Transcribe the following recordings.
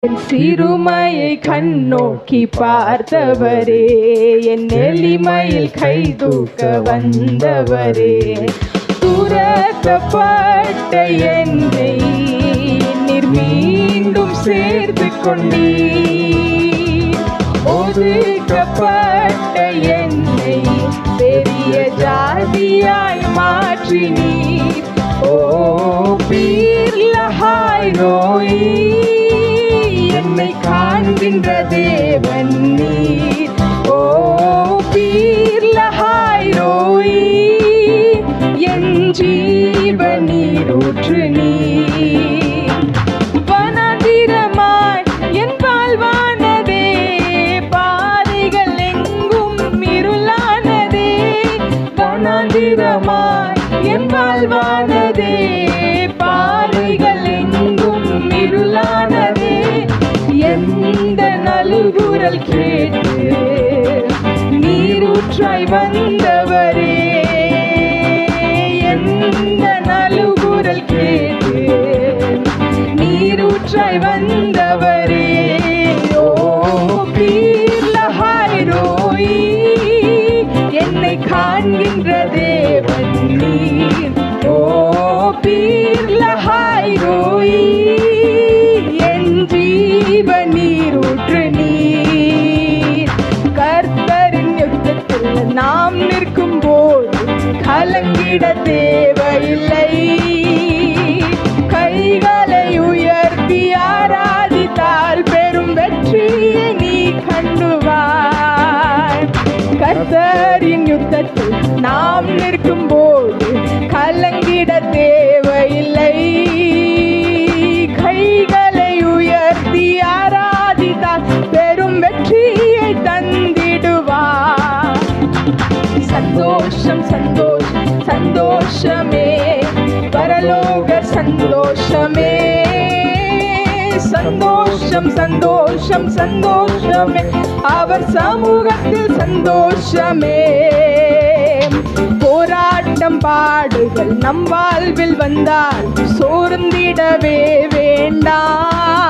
என் சிறுமையை கண்ணோக்கி பார்த்தவரே, என் எளிமையில் கை தூக்க வந்தவரே, துரத்தப்பட்ட என்னை நீர் மீண்டும் சேர்த்து கொண்டீர். ஒதுக்கப்பட்ட என்னை பெரிய ஜாதியாய் மாற்றினீர். ஓ பீர் லஹாய் ரோயி, என்னை காண்கின்ற தேவன் நீர். ஓ பீர் லஹாய் ரோயி, என் ஜீவ நீரூற்று நீர். வனாந்திரமாய் என் வாழ்வானதே, பாதைகள் எங்கும் இருளானதே. வனாந்திரமாய் என் வாழ்வானதே, பாதைகள் எங்கும் இருளானதே. எந்த நலுகுரல் கேட்டு நீரூற்றாய் வந்தவரே, எந்த நலுகுரல் கேட்டு நீரூற்றாய் வந்தவரே. ஓ பீர் லஹாய் ரோயி, என்னை காண்கின்ற தேவன் நீர். ஓ பீர் லஹாய் ரோயி, என் ஜீவ நீரூற்று நீர். கர்த்தரின் யுத்தத்தில் நாம் நிற்கும் போது கலங்கிட தேவையில்லை. கைகளை உயர்த்தி ஆராதித்தால் பெரும் வெற்றியை நீ கண்டுவாய். கர்த்தரின் யுத்தத்தில் நாம் நிற்கும் போது கலங்கிட தேவையில்லை. கைகளை உயர்த்தி ஆராதித்தால் பெரும் வெற்றியை தந்திடுவார். சந்தோஷம் சந்தோஷம் சந்தோஷமே, பரலோக சந்தோஷமே. சந்தோஷம் சந்தோஷம் சந்தோஷமே, அவர் சமூகத்தில் சந்தோஷமே. போராட்டம் பாடுகள் நம் வாழ்வில் வந்தால் சோர்ந்திடவே வேண்டாம்.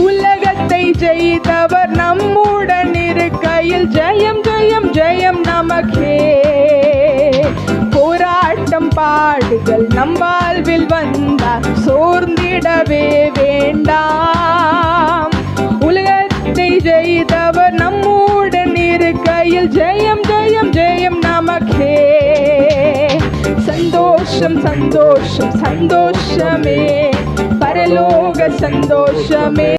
உலகத்தை ஜெயித்தவர் நம்முடன் இருக்கையில் ஜெயம் ஜெயம் ஜெயம் நமக்கே. போராட்டம் பாடுகள் நம் வாழ்வில் வந்தால் சோர்ந்திடவே வேண்டாம். உலகத்தை ஜெயித்தவர் நம்முடன் இருக்கையில் ஜெயம் ஜெயம் ஜெயம் நமக்கே. சந்தோஷம் சந்தோஷம் சந்தோஷமே, பரலோக சந்தோஷமே.